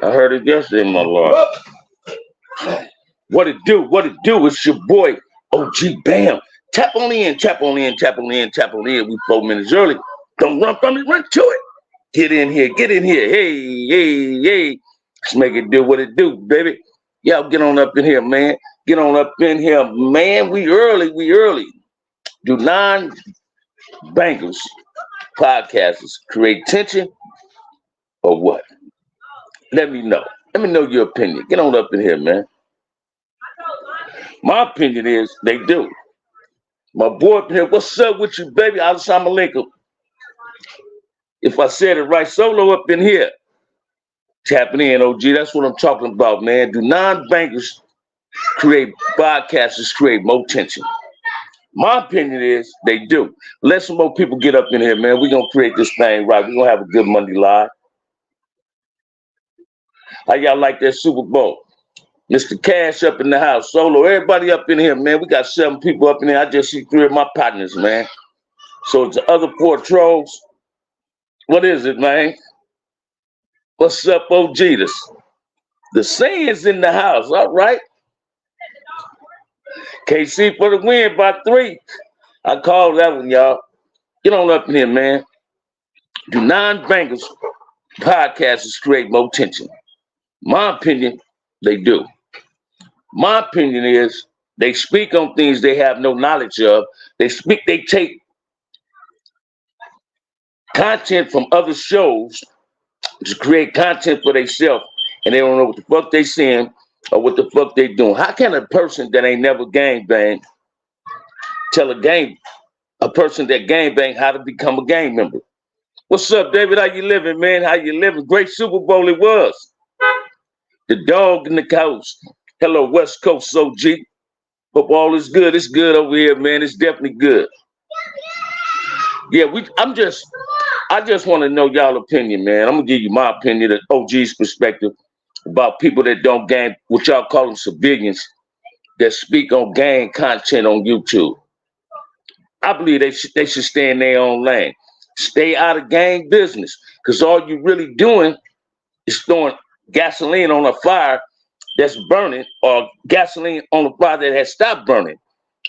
I heard it yesterday, my lord. What it do? What it do? It's your boy, OG Bam. Tap on in, tap on in, tap on in, tap on in. We 4 minutes early. Don't run from it, run to it. Get in here, get in here. Hey, hey, hey. Let's make it do what it do, baby. Y'all get on up in here, man. Get on up in here, man. We early, we early. Do non-bankers podcasters create tension or what? Let me know. Let me know your opinion. Get on up in here, man. My opinion is they do. My boy up in here, what's up with you, baby? Assalamu alaikum. If I said it right, Solo up in here. Tapping in, OG. That's what I'm talking about, man. Do non-bankers create podcasters create more tension? My opinion is they do. Let some more people get up in here, man. We're going to create this thing right. We're going to have a good Monday live. How y'all like that Super Bowl? Mr. Cash up in the house. Solo, everybody up in here, man. We got 7 people up in here. I just see 3 of my partners, man. So it's the other 4 trolls. What is it, man? What's up, OG? The Sands in the house. All right. KC for the win by 3. I called that one, y'all. Get on up in here, man. Do non-bankers podcasters create more tension? My opinion, they do. My opinion is they speak on things they have no knowledge of. They take content from other shows to create content for themselves, and they don't know what the fuck they saying or what the fuck they doing. How can a person that ain't never gangbang tell a person that gangbang how to become a gang member? What's up, David? How you living, man? How you living? Great Super Bowl it was. The dog in the couch. Hello, West Coast OG. Hope all is good. It's good over here, man. It's definitely good. Yeah, I just want to know y'all opinion, man. I'm gonna give you my opinion, the OG's perspective about people that don't gang, what y'all call them civilians, that speak on gang content on YouTube. I believe they should stay in their own lane. Stay out of gang business, because all you really doing is throwing gasoline on a fire that's burning, or gasoline on a fire that has stopped burning.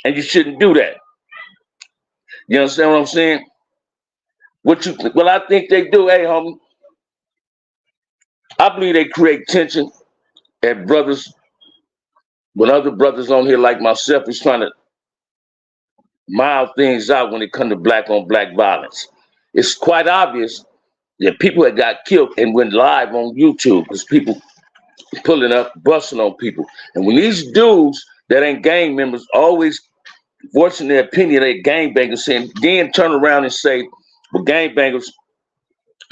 And you shouldn't do that. You understand what I'm saying? Well, I think they do, hey, homie. I believe they create tension at brothers, when other brothers on here like myself is trying to mild things out when it comes to black on black violence. It's quite obvious that people that got killed and went live on YouTube because people pulling up, busting on people. And when these dudes that ain't gang members always voicing their opinion, they gangbangers, saying, then turn around and say, well, gangbangers,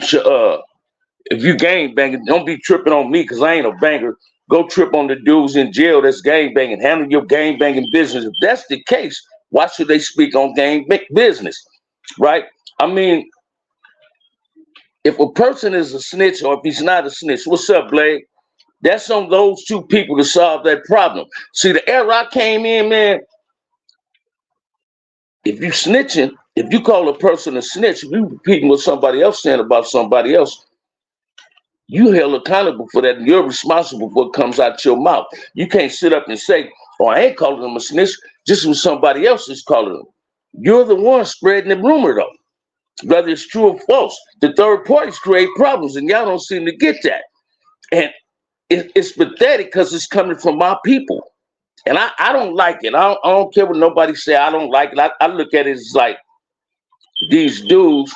if you gangbanging, don't be tripping on me because I ain't a banger. Go trip on the dudes in jail that's gangbanging. Handle your gangbanging business. If that's the case, why should they speak on gang business, right? I mean, if a person is a snitch or if he's not a snitch, what's up, Blade? That's on those 2 people to solve that problem. See, the era I came in, man, if you snitching, if you call a person a snitch, if you repeating what somebody else saying about somebody else, you held accountable for that. And you're responsible for what comes out your mouth. You can't sit up and say, oh, I ain't calling them a snitch, just when somebody else is calling them. You're the one spreading the rumor, though. Whether it's true or false, the third parties create problems, and y'all don't seem to get that. And it's pathetic because it's coming from my people. And I don't like it. I don't care what nobody say. I don't like it. I look at it as like these dudes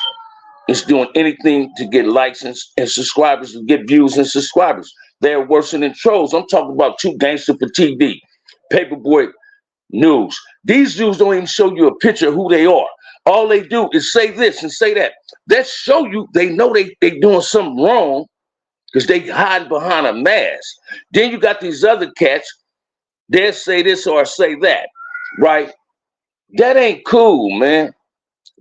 is doing anything to get likes and subscribers, to get views and subscribers. They're worse than trolls. I'm talking about 2 gangster for TV, Paperboy News. These dudes don't even show you a picture of who they are. All they do is say this and say that. That show you they know they doing something wrong because they hiding behind a mask. Then you got these other cats, they'll say this or say that, right? That ain't cool, man.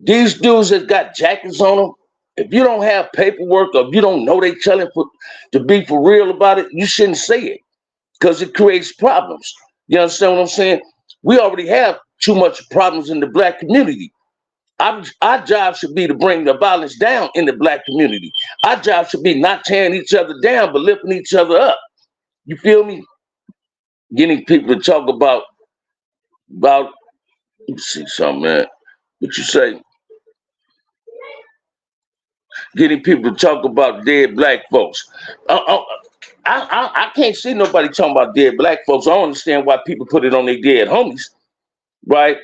These dudes that got jackets on them, if you don't have paperwork or if you don't know they telling to be for real about it, you shouldn't say it because it creates problems. You understand what I'm saying? We already have too much problems in the black community. Our job should be to bring the violence down in the black community. Our job should be not tearing each other down, but lifting each other up. You feel me? Getting people to talk about let me see something, man. What you say? Getting people to talk about dead black folks. I can't see nobody talking about dead black folks. I don't understand why people put it on their dead homies, right?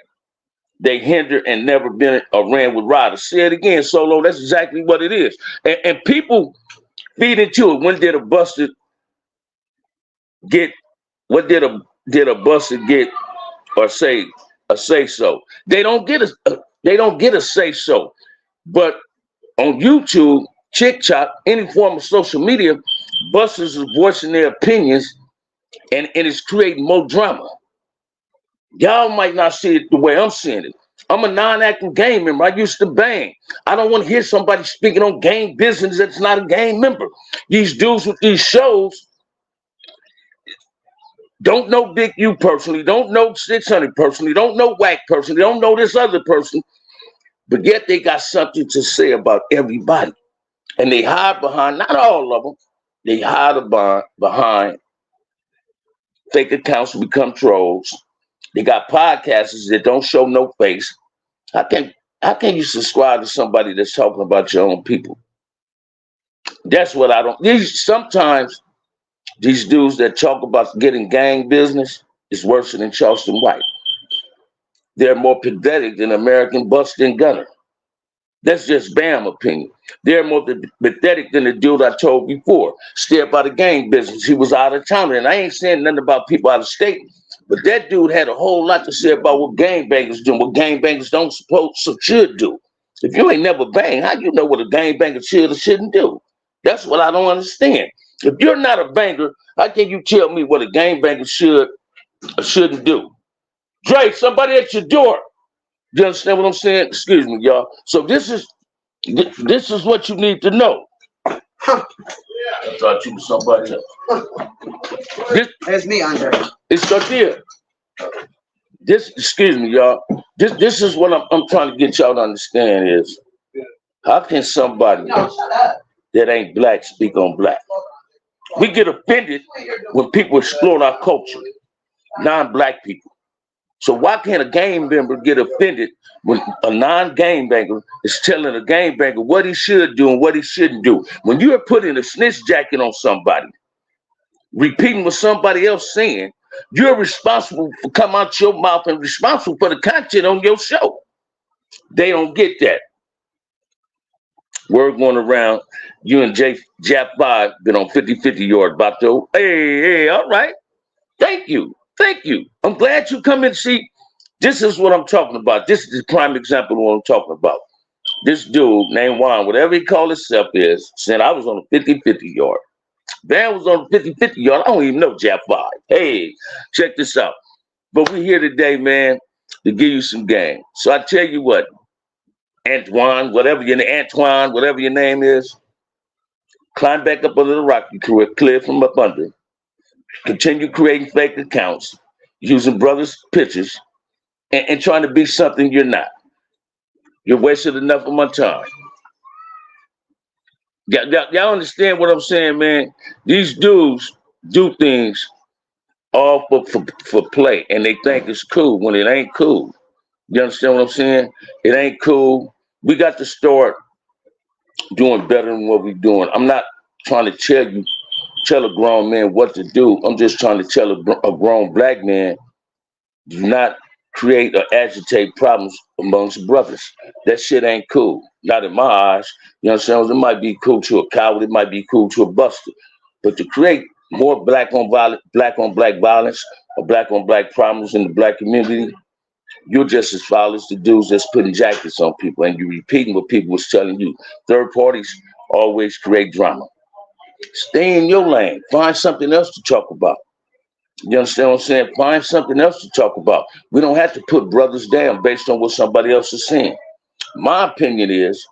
They hindered and never been or ran with riders. Say it again, Solo. That's exactly what it is. And people feed into it. When did a busted get? What did a busted get or say a say so? They don't get a say so. But on YouTube, TikTok, any form of social media, busters are voicing their opinions, and it's creating more drama. Y'all might not see it the way I'm seeing it. I'm a non-active gang member. I used to bang. I don't want to hear somebody speaking on gang business that's not a gang member. These dudes with these shows don't know Big U personally, don't know 600 personally, don't know Wack personally, don't know this other person, but yet they got something to say about everybody. And they hide behind, not all of them, they hide behind fake accounts to become trolls. They got podcasters that don't show no face. How can you subscribe to somebody that's talking about your own people? That's what I don't. Sometimes these dudes that talk about getting gang business is worse than Charleston White. They're more pathetic than American Bustin' Gunner. That's just Bam opinion. They're more pathetic than the dude I told before. Stay about the gang business. He was out of town, and I ain't saying nothing about people out of state. But that dude had a whole lot to say about what gangbangers do, what gangbangers should do. If you ain't never banged, how you know what a gangbanger should or shouldn't do? That's what I don't understand. If you're not a banger, how can you tell me what a gangbanger should or shouldn't do? Dre, somebody at your door. You understand what I'm saying? Excuse me, y'all. So this is what you need to know. I thought you was somebody else. That's me, Andre. It's Garcia. Excuse me, y'all. This is what I'm trying to get y'all to understand is, how can somebody that ain't black speak on black? We get offended when people exploit our culture, non-black people. So why can't a gang member get offended when a non-gangbanger is telling a gangbanger what he should do and what he shouldn't do? When you are putting a snitch jacket on somebody, repeating what somebody else saying, you're responsible for come out your mouth and responsible for the content on your show. They don't get that. Word going around, you and Jap 5 been on 50-50 yard, Bato. Hey, all right. Thank you. I'm glad you come and see. This is what I'm talking about. This is the prime example of what I'm talking about. This dude named Juan, whatever he called himself is, said I was on a 50-50 yard. Van was on a 50-50 yard. I don't even know Jap 5. Hey, check this out. But we're here today, man, to give you some game. So I tell you what, Antoine, whatever your name is, climb back up a little rocky cliff from up under. Continue creating fake accounts, using brothers' pictures, and trying to be something you're not. You're wasted enough of my time. Y'all understand what I'm saying, man? These dudes do things all for play, and they think it's cool when it ain't cool. You understand what I'm saying? It ain't cool. We got to start doing better than what we're doing. I'm not trying to tell a grown man what to do. I'm just trying to tell a grown black man, do not create or agitate problems amongst brothers. That shit ain't cool. Not in my eyes. You know what I'm saying? It might be cool to a coward. It might be cool to a buster. But to create more black on black violence or black on black problems in the black community, you're just as foul as the dudes that's putting jackets on people, and you're repeating what people was telling you. Third parties always create drama. Stay in your lane. Find something else to talk about. You understand what I'm saying? Find something else to talk about. We don't have to put brothers down based on what somebody else is saying. My opinion is,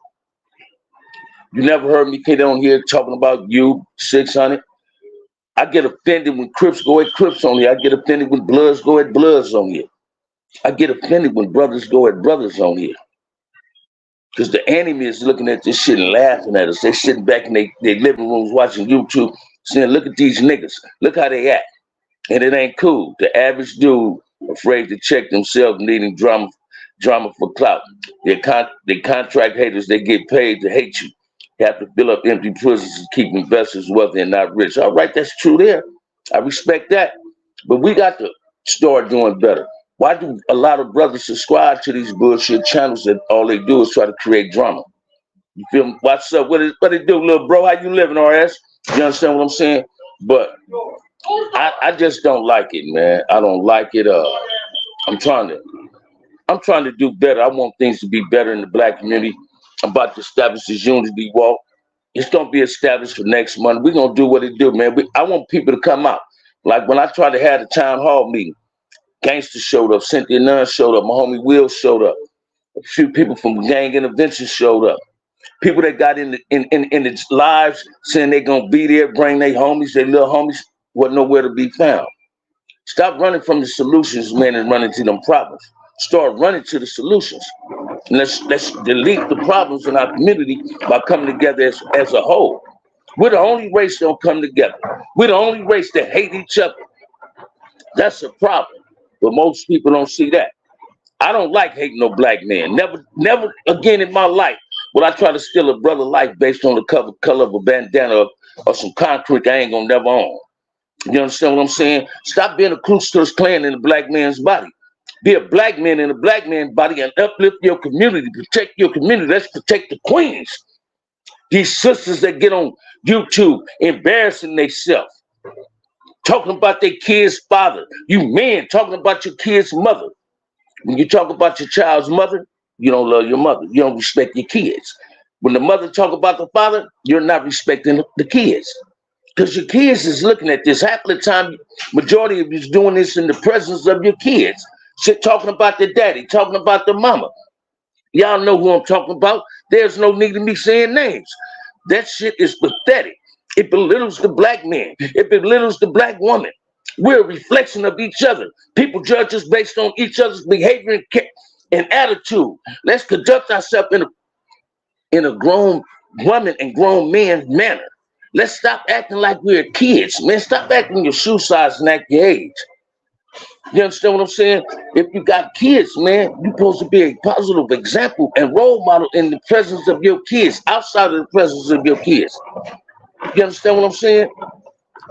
you never heard me get on here talking about you, 600. I get offended when Crips go at Crips on here. I get offended when Bloods go at Bloods on here. I get offended when brothers go at brothers on here. Because the enemy is looking at this shit and laughing at us. They sitting back in their living rooms watching YouTube, saying, look at these niggas. Look how they act. And it ain't cool. The average dude afraid to check themselves, needing drama for clout. They contract haters, they get paid to hate you. You have to fill up empty prisons to keep investors wealthy and not rich. All right, that's true there. I respect that. But we got to start doing better. Why do a lot of brothers subscribe to these bullshit channels that all they do is try to create drama? You feel me? What's up? What it do, little bro? How you living, RS? You understand what I'm saying? But I just don't like it, man. I don't like it. I'm trying to do better. I want things to be better in the black community. I'm about to establish this unity walk. It's gonna be established for next month. We're gonna do what it do, man. I want people to come out. Like when I tried to have the town hall meeting, Gangster showed up, Cynthia Nunn showed up, my homie Will showed up, a few people from Gang Intervention showed up. People that got in the lives saying they're gonna be there, bring their homies, their little homies, wasn't nowhere to be found. Stop running from the solutions, man, and running to them problems. Start running to the solutions. And let's delete the problems in our community by coming together as a whole. We're the only race that don't come together. We're the only race that hate each other. That's a problem. But most people don't see that. I don't like hating no black man. Never again in my life will I try to steal a brother life based on the color of a bandana or some concrete I ain't gonna never own. You understand what I'm saying? Stop being a Ku Klux Klan in a black man's body. Be a black man in a black man's body and uplift your community, protect your community. Let's protect the queens. These sisters that get on YouTube embarrassing themselves, talking about their kid's father. You men talking about your kid's mother. When you talk about your child's mother, you don't love your mother. You don't respect your kids. When the mother talk about the father, you're not respecting the kids. Because your kids is looking at this. Half of the time, majority of you is doing this in the presence of your kids. Shit, talking about the daddy, talking about the mama. Y'all know who I'm talking about. There's no need of me saying names. That shit is pathetic. It belittles the black man. It belittles the black woman. We're a reflection of each other. People judge us based on each other's behavior and attitude. Let's conduct ourselves in a grown woman and grown man manner. Let's stop acting like we're kids, man. Stop acting your shoe size and act your age. You understand what I'm saying? If you got kids, man, you're supposed to be a positive example and role model in the presence of your kids, outside of the presence of your kids. You understand what I'm saying?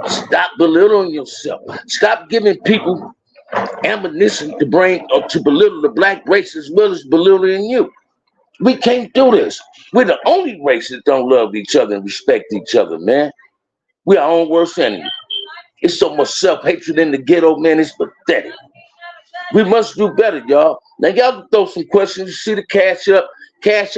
Stop belittling yourself. Stop giving people ammunition to bring or to belittle the black race as well as belittling you. We can't do this. We're the only race that don't love each other and respect each other, man. We're our own worst enemy. It's so much self-hatred in the ghetto, man. It's pathetic. We must do better, y'all. Now, y'all can throw some questions. You see the Cash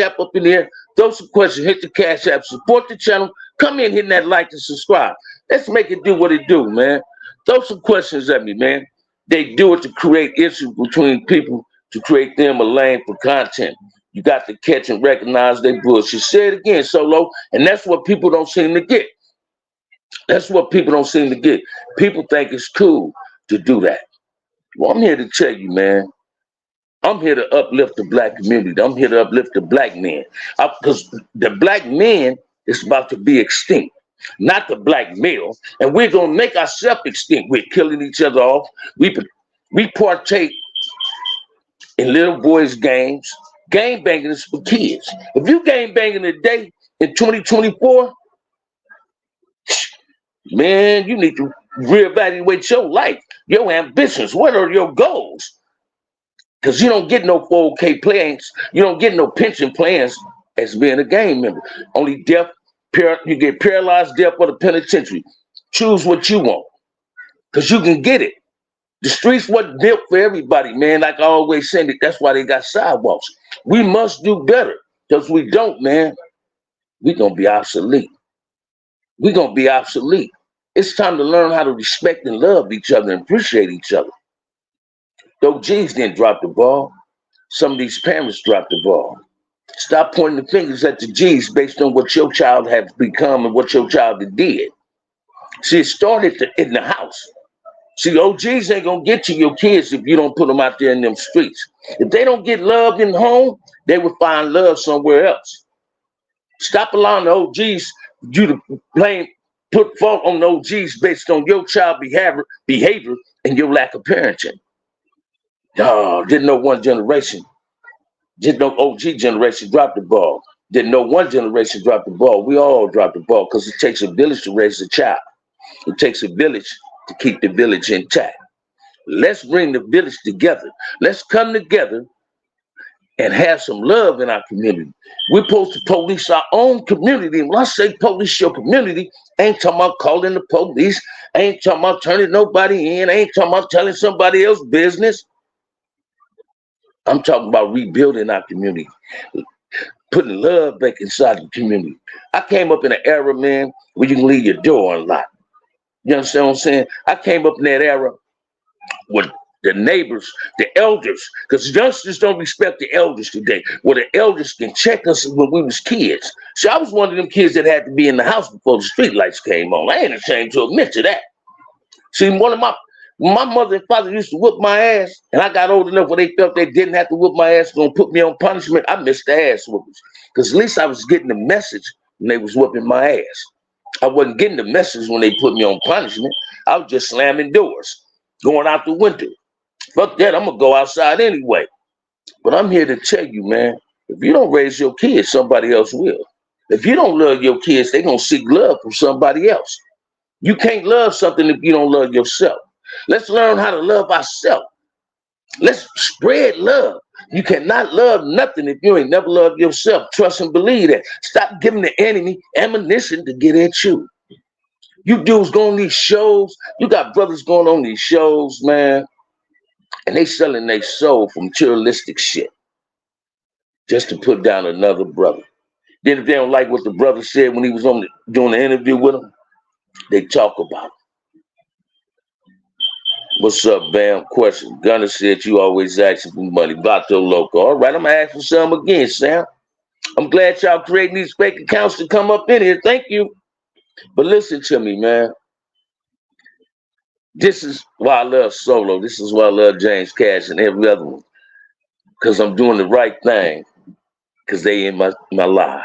App up in there. Throw some questions. Hit the Cash App. Support the channel. Come in, hit that like and subscribe. Let's make it do what it do, man. Throw some questions at me, man. They do it to create issues between people, to create them a lane for content. You got to catch and recognize their bullshit. Say it again, Solo. And that's what people don't seem to get. That's what people don't seem to get. People think it's cool to do that. Well, I'm here to tell you, man. I'm here to uplift the black community. I'm here to uplift the black man. Because the black man is about to be extinct, not the black male. And we're going to make ourselves extinct. We're killing each other off. We partake in little boys' games. Gang banging is for kids. If you gang banging today in 2024, man, you need to reevaluate your life, your ambitions. What are your goals? Because you don't get no 4K plans. You don't get no pension plans as being a gang member. Only death, you get paralyzed, death, or the penitentiary. Choose what you want, because you can get it. The streets wasn't built for everybody, man. Like I always say, that's why they got sidewalks. We must do better, because we don't, man. We're going to be obsolete. We're going to be obsolete. It's time to learn how to respect and love each other and appreciate each other. Though G's didn't drop the ball, some of these parents dropped the ball. Stop pointing the fingers at the G's based on what your child has become and what your child did. See, it started in the house. See, OGs ain't gonna get to your kids if you don't put them out there in them streets. If they don't get love in home, they will find love somewhere else. Stop allowing the OGs you to blame, put fault on the OGs based on your child behavior, and your lack of parenting. Oh, didn't know one generation, didn't know OG generation dropped the ball. Didn't know one generation dropped the ball. We all dropped the ball because it takes a village to raise a child. It takes a village to keep the village intact. Let's bring the village together. Let's come together and have some love in our community. We're supposed to police our own community. When I say police your community, I ain't talking about calling the police. I ain't talking about turning nobody in. I ain't talking about telling somebody else's business. I'm talking about rebuilding our community, putting love back inside the community. I came up in an era, man, where you can leave your door unlocked. You understand what I'm saying? I came up in that era with the neighbors, the elders, because youngsters don't respect the elders today. Where the elders can check us when we was kids. See, I was one of them kids that had to be in the house before the street lights came on. I ain't ashamed to admit to that. See, my mother and father used to whoop my ass, and I got old enough where they felt they didn't have to whoop my ass, gonna put me on punishment. I missed the ass whoopings, because at least I was getting the message when they was whooping my ass. I wasn't getting the message when they put me on punishment. I was just slamming doors, going out the window. Fuck that, I'm gonna go outside anyway. But I'm here to tell you, man, if you don't raise your kids, somebody else will. If you don't love your kids, they're gonna seek love from somebody else. You can't love something if you don't love yourself. Let's learn how to love ourselves. Let's spread love. You cannot love nothing if you ain't never loved yourself. Trust and believe that. Stop giving the enemy ammunition to get at you. You dudes go on these shows. You got brothers going on these shows, man, and they selling their soul for materialistic shit just to put down another brother. Then if they don't like what the brother said when he was doing the interview with him, they talk about it. What's up, Bam? Question. Gunner said you always asking for money. Vato Loco. All right, I'm going to ask for some again, Sam. I'm glad y'all creating these fake accounts to come up in here. Thank you. But listen to me, man. This is why I love Solo. This is why I love James Cash and every other one. Because I'm doing the right thing. Because they in my life.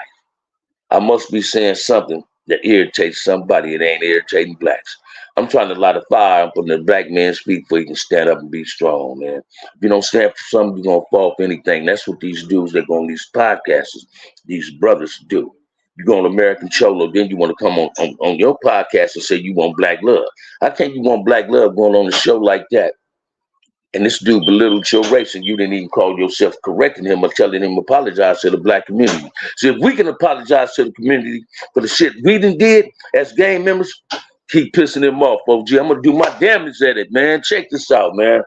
I must be saying something that irritates somebody. It ain't irritating blacks. I'm trying to light a fire up on the black man's feet so he can stand up and be strong, man. If you don't stand for something, you're going to fall for anything. That's what these dudes that go on these podcasters, these brothers do. You go on American Cholo, then you want to come on your podcast and say you want black love. How can you want black love going on a show like that? And this dude belittled your race and you didn't even call yourself correcting him or telling him apologize to the black community. So if we can apologize to the community for the shit we did as gang members, keep pissing him off, OG. I'm going to do my damage at it, man. Check this out, man.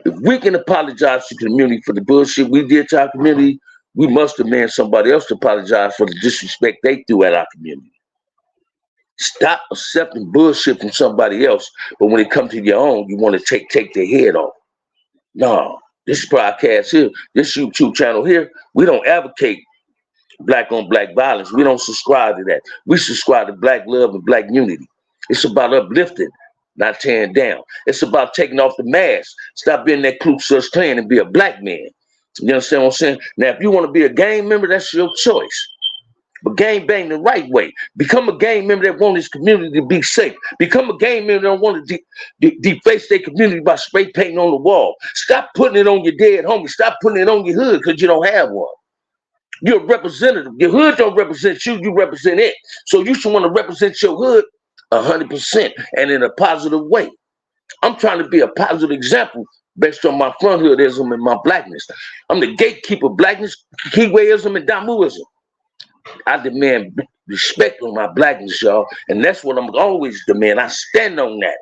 If we can apologize to the community for the bullshit we did to our community, we must demand somebody else to apologize for the disrespect they threw at our community. Stop accepting bullshit from somebody else, but when it comes to your own, you want to take their head off. No, this podcast here, this YouTube channel here, we don't advocate black on black violence. We don't subscribe to that. We subscribe to black love and black unity. It's about uplifting, not tearing down. It's about taking off the mask. Stop being that Ku Klux Klan and be a black man. You understand what I'm saying? Now, if you want to be a gang member, that's your choice. But gang bang the right way. Become a gang member that wants his community to be safe. Become a gang member that want to deface their community by spray painting on the wall. Stop putting it on your dead homie. Stop putting it on your hood because you don't have one. You're a representative. Your hood don't represent you. You represent it. So you should want to represent your hood 100% and in a positive way. I'm trying to be a positive example based on my front hoodism and my blackness. I'm the gatekeeper of blackness, Kiwiism, and Damuism. I demand respect on my blackness, y'all. And that's what I'm always demand. I stand on that.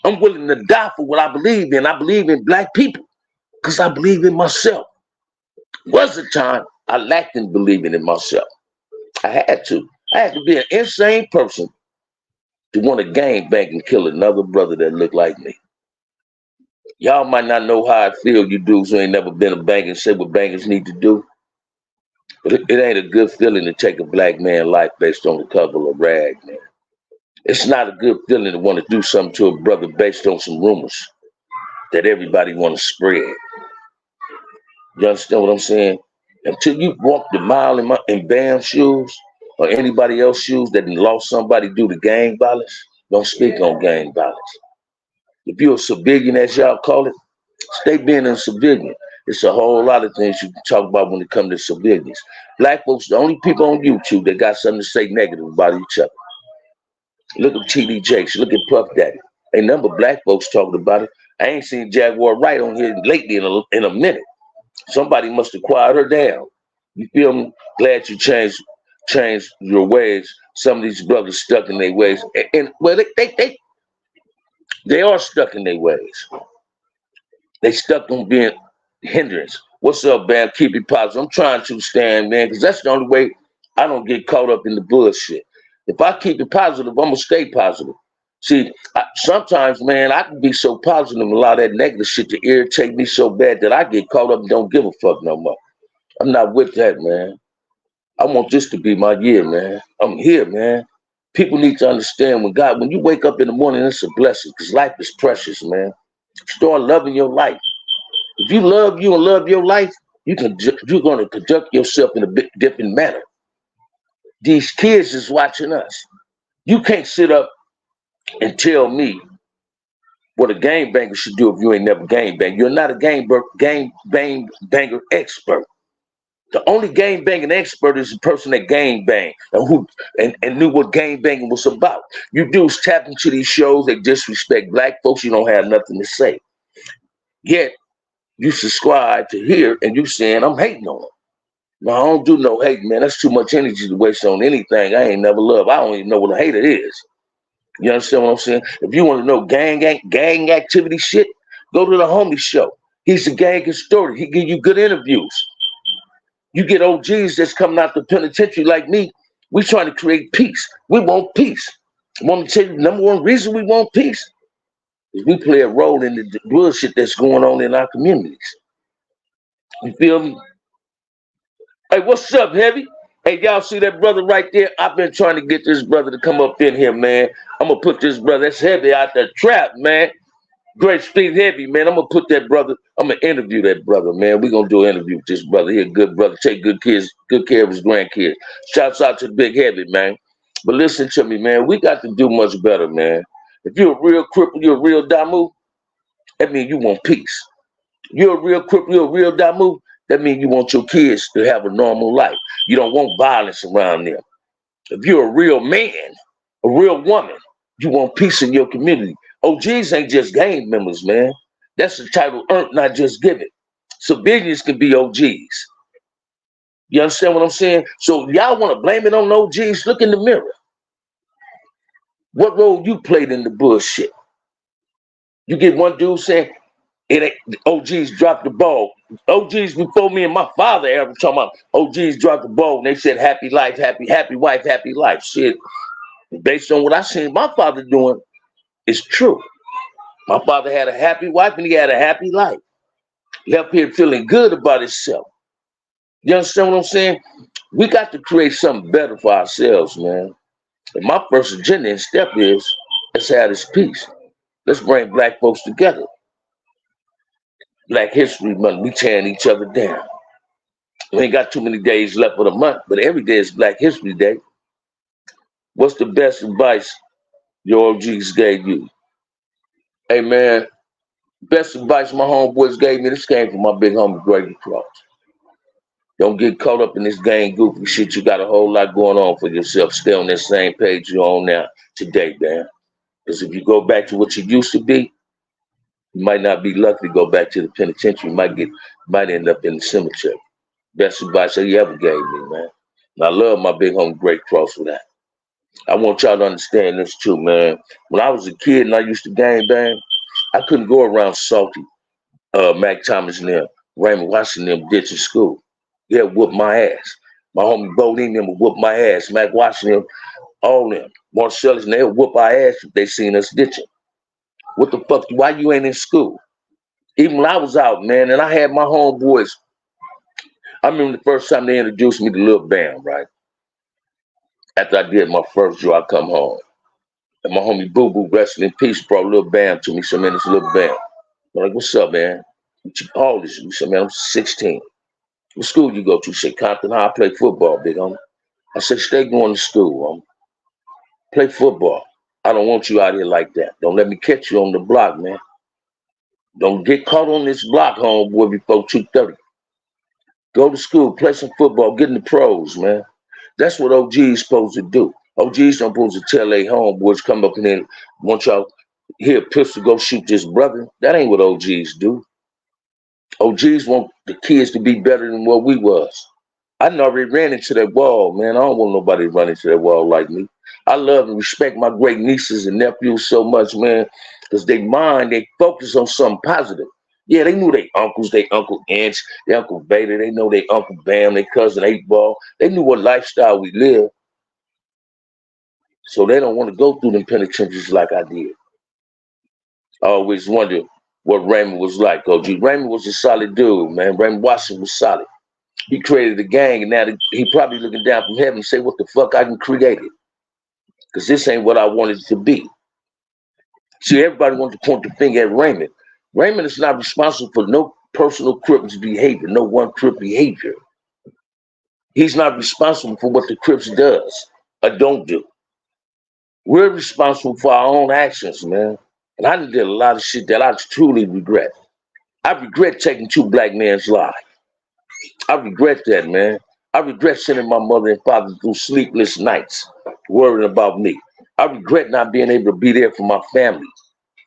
I'm willing to die for what I believe in. I believe in black people because I believe in myself. Was a time I lacked in believing in myself. I had to be an insane person to want to gang bang and kill another brother that looked like me. Y'all might not know how I feel, you dudes who ain't never been a banger and say what bangers need to do. But it ain't a good feeling to take a black man's life based on the cover of rag, man. It's not a good feeling to want to do something to a brother based on some rumors that everybody want to spread. You understand what I'm saying? Until you walk the mile in Bam's shoes or anybody else's shoes that lost somebody due to gang violence, don't speak on gang violence. If you're a civilian, as y'all call it, stay being a civilian. It's a whole lot of things you can talk about when it comes to civilians. Black folks, the only people on YouTube that got something to say negative about each other. Look at TD Jakes, look at Puff Daddy. Ain't number black folks talking about it. I ain't seen Jaguar Wright on here lately in a minute. Somebody must have quieted her down. You feel me? Glad you changed your ways. Some of these brothers stuck in their ways. And well, they are stuck in their ways. They stuck on being hindrance. What's up, man? Keep it positive. I'm trying to stand, man, because that's the only way I don't get caught up in the bullshit. If I keep it positive, I'm going to stay positive. See, sometimes, man, I can be so positive and allow that negative shit to irritate me so bad that I get caught up and don't give a fuck no more. I'm not with that, man. I want this to be my year, man. I'm here, man. People need to understand when you wake up in the morning, it's a blessing because life is precious, man. Start loving your life. If you love you and love your life, you're going to conduct yourself in a bit different manner. These kids is watching us. You can't sit up and tell me what a game banger should do if you ain't never game bang. You're not a game banger expert. The only game banging expert is the person that game bang and knew what game banging was about. You dudes tap into these shows, they disrespect black folks, you don't have nothing to say. Yet you subscribe to here and you saying I'm hating on them. No, I don't do no hate, man. That's too much energy to waste on anything I ain't never loved. I don't even know what a hater is. You understand what I'm saying? If you want to know gang activity shit, go to the homie show. He's a gang historian. He give you good interviews. You get OGs that's coming out the penitentiary like me. We trying to create peace. We want peace. I want to tell you the number one reason we want peace is we play a role in the bullshit that's going on in our communities. You feel me? Hey, what's up, Heavy? Hey, y'all see that brother right there? I've been trying to get this brother to come up in here, man. I'm going to put this brother, that's Heavy, out there trap, man. Great Speed Heavy, man. I'm going to put that brother, I'm going to interview that brother, man. We're going to do an interview with this brother. He a good brother. Take good care of his grandkids. Shouts out to the Big Heavy, man. But listen to me, man. We got to do much better, man. If you're a real cripple, you're a real Damu, that means you want peace. You're a real cripple, you're a real Damu, that means you want your kids to have a normal life. You don't want violence around them. If you're a real man, a real woman, you want peace in your community. OGs ain't just gang members, man. That's the title earned, not just given. Civilians can be OGs. You understand what I'm saying? So y'all want to blame it on OGs? Look in the mirror. What role you played in the bullshit? You get one dude saying, it ain't OGs dropped the ball. OGs before me and my father ever talking about OGs dropped the ball and they said happy life, happy wife, happy life. Shit, based on what I seen my father doing, it's true. My father had a happy wife and he had a happy life. Left here feeling good about himself. You understand what I'm saying? We got to create something better for ourselves, man. And my first agenda and step is let's have this peace. Let's bring black folks together. Black History Month, we tearing each other down. We ain't got too many days left of the month, but every day is Black History Day. What's the best advice your OGs gave you? Hey, man, best advice my homeboys gave me, this came from my big homie, Grady Cross. Don't get caught up in this gang goofy shit. You got a whole lot going on for yourself. Stay on that same page you're on now today, man. Because if you go back to what you used to be, you might not be lucky to go back to the penitentiary. You might end up in the cemetery. Best advice he ever gave me, man. And I love my big homie Great Cross for that. I want y'all to understand this too, man. When I was a kid and I used to gang bang, I couldn't go around Salty, Mac Thomas and them, Raymond Washington them ditching school. Yeah, whoop my ass. My homie Bodine them would whoop my ass. Mac Washington, all them. Marcellus and they'll whoop our ass if they seen us ditching. What the fuck? Why you ain't in school? Even when I was out, man, and I had my homeboys. I remember the first time they introduced me to Lil Bam, right? After I did my first show, I come home. And my homie Boo Boo, rest in peace, brought Lil Bam to me. So man, it's Lil Bam. I'm like, what's up, man? What you call this? He said, man, I'm 16. What school you go to? He said, Compton High. I play football, big homie. I said, stay going to school, play football. I don't want you out here like that. Don't let me catch you on the block, man. Don't get caught on this block, homeboy, before 2:30. Go to school, play some football, get in the pros, man. That's what OG's supposed to do. OG's not supposed to tell their homeboys come up in there, want y'all here, pistol, go shoot this brother. That ain't what OGs do. OGs want the kids to be better than what we was. I done already ran into that wall, man. I don't want nobody to run into that wall like me. I love and respect my great nieces and nephews so much, man, because they mind, they focus on something positive. Yeah, they knew their uncles, their Uncle Inch, their Uncle Vader. They know their Uncle Bam, their cousin 8 Ball. They knew what lifestyle we live. So they don't want to go through them penitentiaries like I did. I always wonder what Raymond was like, OG. Raymond was a solid dude, man. Raymond Watson was solid. He created a gang, and now he probably looking down from heaven and say, what the fuck I can create it? Because this ain't what I wanted it to be. See, everybody wants to point the finger at Raymond. Raymond is not responsible for no personal Crips behavior, no one Crip behavior. He's not responsible for what the Crips does or don't do. We're responsible for our own actions, man. And I did a lot of shit that I truly regret. I regret taking 2 black men's lives. I regret that, man. I regret sending my mother and father through sleepless nights, worrying about me. I regret not being able to be there for my family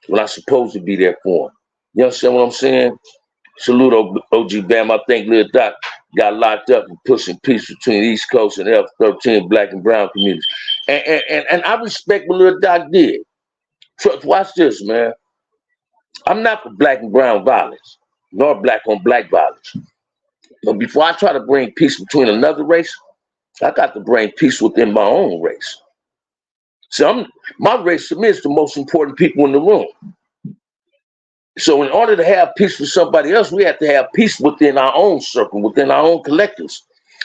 when I'm supposed to be there for them. You understand what I'm saying? Salute OG Bam. I think Lil Doc got locked up and pushing peace between East Coast and F-13 black and brown communities. And I respect what Lil Doc did. Watch this, man. I'm not for black and brown violence, nor black on black violence. But before I try to bring peace between another race, I got to bring peace within my own race. So my race to me is the most important people in the room. So in order to have peace with somebody else, we have to have peace within our own circle, within our own collectives.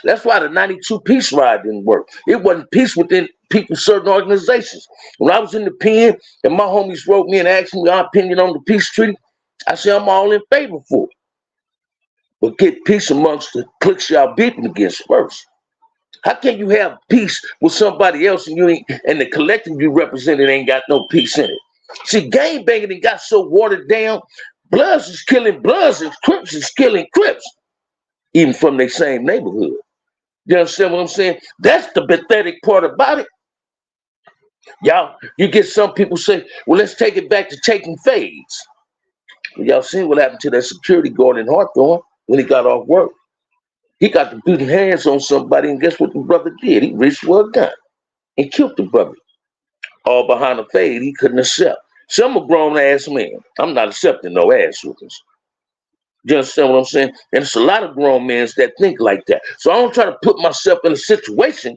That's why the 92 Peace Ride didn't work. It wasn't peace within people, certain organizations. When I was in the pen and my homies wrote me and asked me our opinion on the peace treaty, I said I'm all in favor for it. But get peace amongst the cliques y'all beating against first. How can you have peace with somebody else and the collective you represented ain't got no peace in it? See, gang banging got so watered down. Bloods is killing Bloods and Crips is killing Crips, even from their same neighborhood. You understand what I'm saying? That's the pathetic part about it. Y'all, you get some people say, well, let's take it back to taking fades. Well, y'all seen what happened to that security guard in Hawthorne when he got off work. He got to put hands on somebody, and guess what the brother did? He reached for a gun and killed the brother. All behind a fade he couldn't accept. So I'm a grown-ass man. I'm not accepting no ass whoopings. You understand what I'm saying? And it's a lot of grown men that think like that. So I don't try to put myself in a situation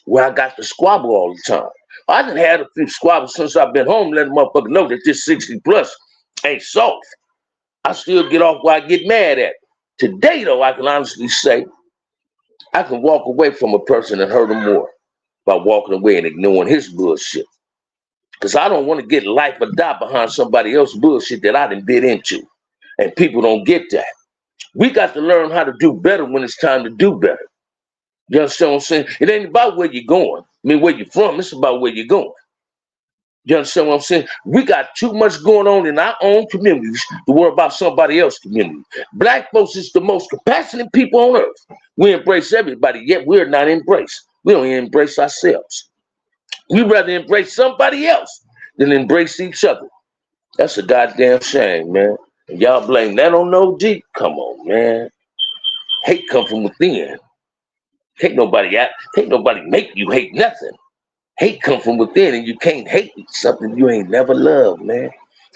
where I got to squabble all the time. I done had a few squabbles since I've been home, letting motherfucker know that this 60 plus ain't soft. I still get off where I get mad at. Today, though, I can honestly say I can walk away from a person and hurt him more by walking away and ignoring his bullshit. Because I don't want to get life or die behind somebody else's bullshit that I didn't bid into. And people don't get that. We got to learn how to do better when it's time to do better. You understand what I'm saying? It ain't about where you're going. I mean, where you're from, it's about where you're going. You understand what I'm saying? We got too much going on in our own communities to worry about somebody else's community. Black folks is the most compassionate people on earth. We embrace everybody, yet we're not embraced. We don't even embrace ourselves. We rather embrace somebody else than embrace each other. That's a goddamn shame, man. And y'all blame that on OG? Come on, man. Hate come from within. Can't nobody make you hate nothing. Hate come from within, and you can't hate something you ain't never loved, man.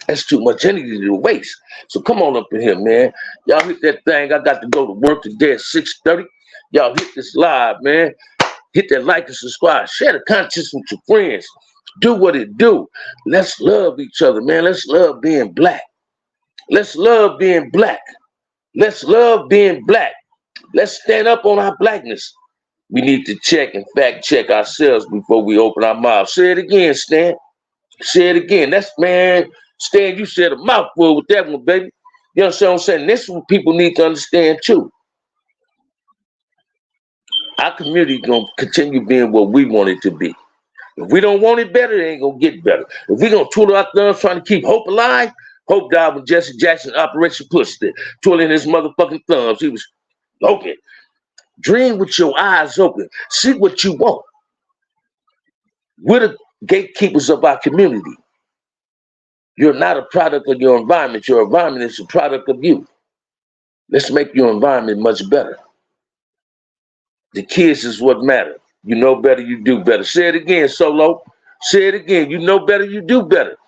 That's too much energy to waste. So come on up in here, man. Y'all hit that thing. I got to go to work today at 6:30. Y'all hit this live, man. Hit that like and subscribe. Share the content with your friends. Do what it do. Let's love each other, man. Let's love being black. Let's love being black. Let's love being black. Let's stand up on our blackness. We need to check and fact check ourselves before we open our mouths. Say it again, Stan. Say it again. That's, man, Stan, you said a mouthful with that one, baby. You understand what I'm saying? This is what people need to understand too. Our community gonna continue being what we want it to be. If we don't want it better, it ain't gonna get better. If we gonna twiddle our thumbs trying to keep hope alive, hope died when Jesse Jackson Operation Pussy it, twirling his motherfucking thumbs. He was okay. Dream with your eyes open. See what you want. We're the gatekeepers of our community. You're not a product of your environment. Your environment is a product of you. Let's make your environment much better. The kids is what matter. You know better, you do better. Say it again, Solo. Say it again. You know better, you do better.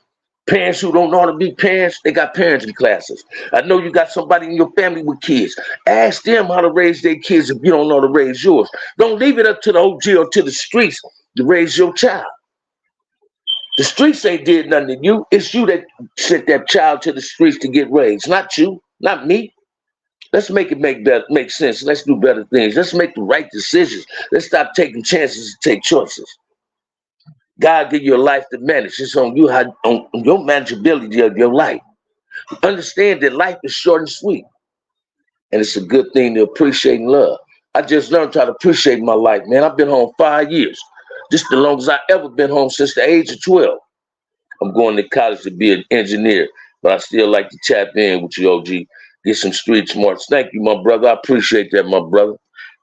Parents who don't know how to be parents, they got parenting classes. I know you got somebody in your family with kids. Ask them how to raise their kids if you don't know how to raise yours. Don't leave it up to the OG or to the streets to raise your child. The streets ain't did nothing to you. It's you that sent that child to the streets to get raised, not you, not me. Let's make it make sense. Let's do better things. Let's make the right decisions. Let's stop taking chances and take choices. God give you a life to manage. It's on you, how on your manageability of your life. Understand that life is short and sweet, and it's a good thing to appreciate and love. I just learned how to appreciate my life, man. I've been home 5 years, just the longest I ever been home since the age of 12. I'm going to college to be an engineer, but I still like to tap in with you, OG. Get some street smarts. Thank you, my brother. I appreciate that, my brother.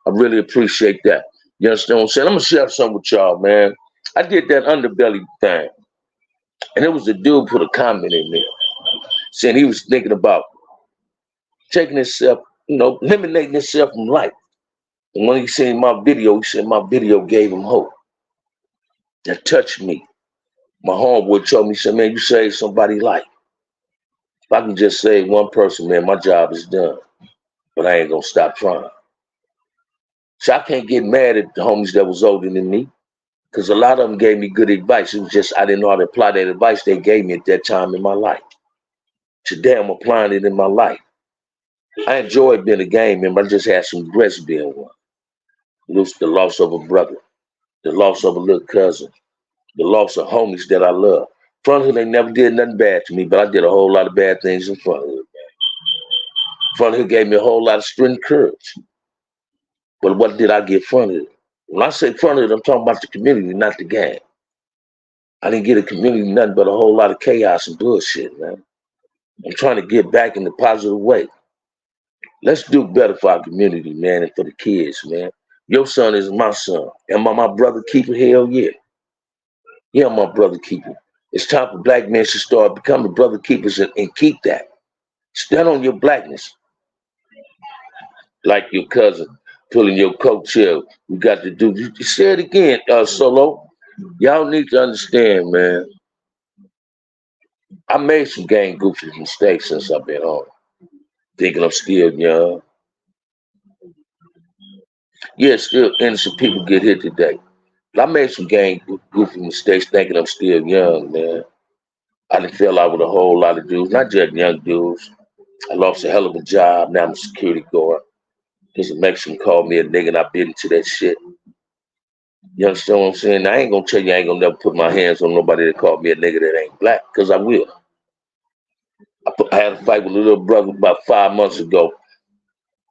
I really appreciate that. You understand what I'm saying? I'm gonna share something with y'all, man. I did that underbelly thing, and it was a dude put a comment in there saying he was thinking about taking himself, eliminating himself from life. And when he seen my video, he said my video gave him hope. That touched me. My homeboy told me, he said, man, you saved somebody's life. If I can just save one person, man, my job is done. But I ain't gonna stop trying. So I can't get mad at the homies that was older than me, because a lot of them gave me good advice. It was just I didn't know how to apply that advice they gave me at that time in my life. Today I'm applying it in my life. I enjoyed being a gang member. I just had some regrets being one. The loss of a brother, the loss of a little cousin, the loss of homies that I love. Fronthood, they never did nothing bad to me, but I did a whole lot of bad things in Fronthood. Fronthood gave me a whole lot of strength and courage. But what did I get Fronthood? When I say Fronthood, I'm talking about the community, not the gang. I didn't get a community nothing but a whole lot of chaos and bullshit, man. I'm trying to get back in the positive way. Let's do better for our community, man, and for the kids, man. Your son is my son. Am I my brother keeper? Hell yeah. Yeah, I'm my brother keeper. It's time for black men to start becoming brother keepers and keep that. Stand on your blackness. Like your cousin pulling your coattail. We got to do. You say it again, Solo. Y'all need to understand, man. I made some gang goofy mistakes since I've been home. Thinking I'm still young. Yeah, still innocent people get hit today. But I made some gang goofy mistakes thinking I'm still young, man. I done fell out with a whole lot of dudes, not just young dudes. I lost a hell of a job. Now I'm a security guard. Because a Mexican called me a nigga and I bit into that shit. You understand what I'm saying? I ain't gonna tell you I ain't gonna never put my hands on nobody that called me a nigga that ain't black, because I will. I had a fight with a little brother about 5 months ago.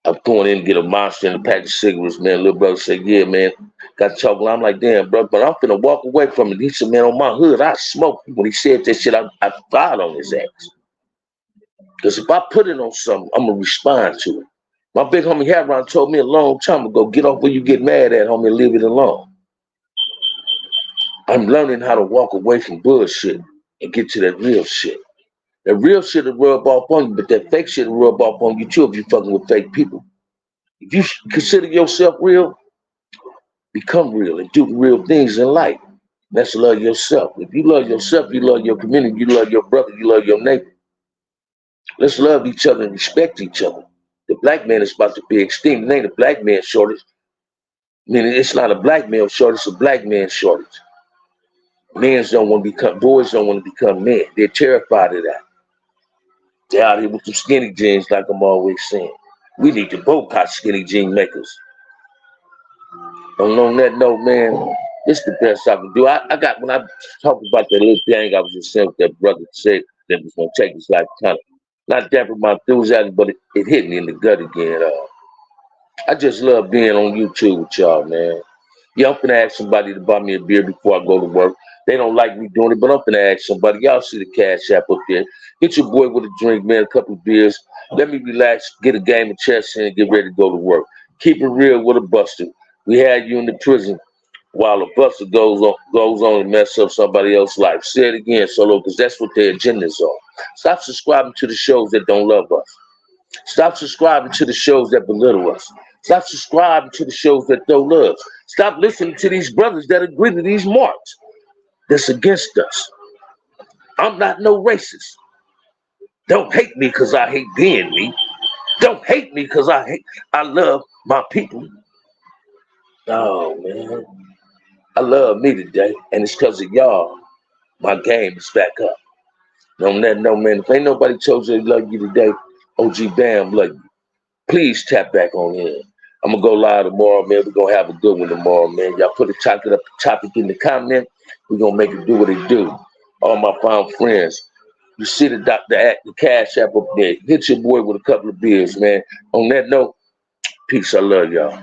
I'm going in to get a monster and a pack of cigarettes, man. Little brother said, yeah, man, got chocolate. I'm like, damn, bro, but I'm finna walk away from it. He said, man, on my hood, I smoke. When he said that shit, I fired on his ass. Because if I put it on something, I'm gonna respond to it. My big homie Hadron told me a long time ago, get off where you get mad at, homie, and leave it alone. I'm learning how to walk away from bullshit and get to that real shit. That real shit will rub off on you, but that fake shit will rub off on you too if you're fucking with fake people. If you consider yourself real, become real and do real things in life. That's love yourself. If you love yourself, you love your community, you love your brother, you love your neighbor. Let's love each other and respect each other. The black man is about to be extinct. It ain't a black man shortage. I mean, it's not a black male shortage, it's a black man shortage. Boys don't want to become men. They're terrified of that. They're out here with some skinny jeans, like I'm always saying. We need to boycott skinny jean makers. And on that note, man, It's the best I can do. I got when I talked about that little thing I was just saying with that brother said that was gonna take his life kind of not dampen my enthusiasm, but it hit me in the gut again. I just love being on YouTube with y'all, man. Yeah, I'm finna ask somebody to buy me a beer before I go to work. They don't like me doing it, but I'm finna ask somebody. Y'all see the cash app up there. Hit your boy with a drink, man, a couple of beers. Let me relax, get a game of chess in, and get ready to go to work. Keep it real with a buster. We had you in the prison while a buster goes on and mess up somebody else's life. Say it again, Solo, because that's what their agendas are. Stop subscribing to the shows that don't love us. Stop subscribing to the shows that belittle us. Stop subscribing to the shows that don't love us. Stop listening to these brothers that agree to these marks that's against us. I'm not no racist. Don't hate me because I hate being me. Don't hate me because I love my people. Oh man. I love me today. And it's because of y'all. My game is back up. No man. If ain't nobody told you they love you today, OG Bam love you. Please tap back on in. I'm gonna go live tomorrow, man. We're gonna have a good one tomorrow, man. Y'all put a topic in the comment. We're gonna make it do what it do. All my fine friends. You see the cash app up there. Hit your boy with a couple of beers, man. On that note, peace. I love y'all.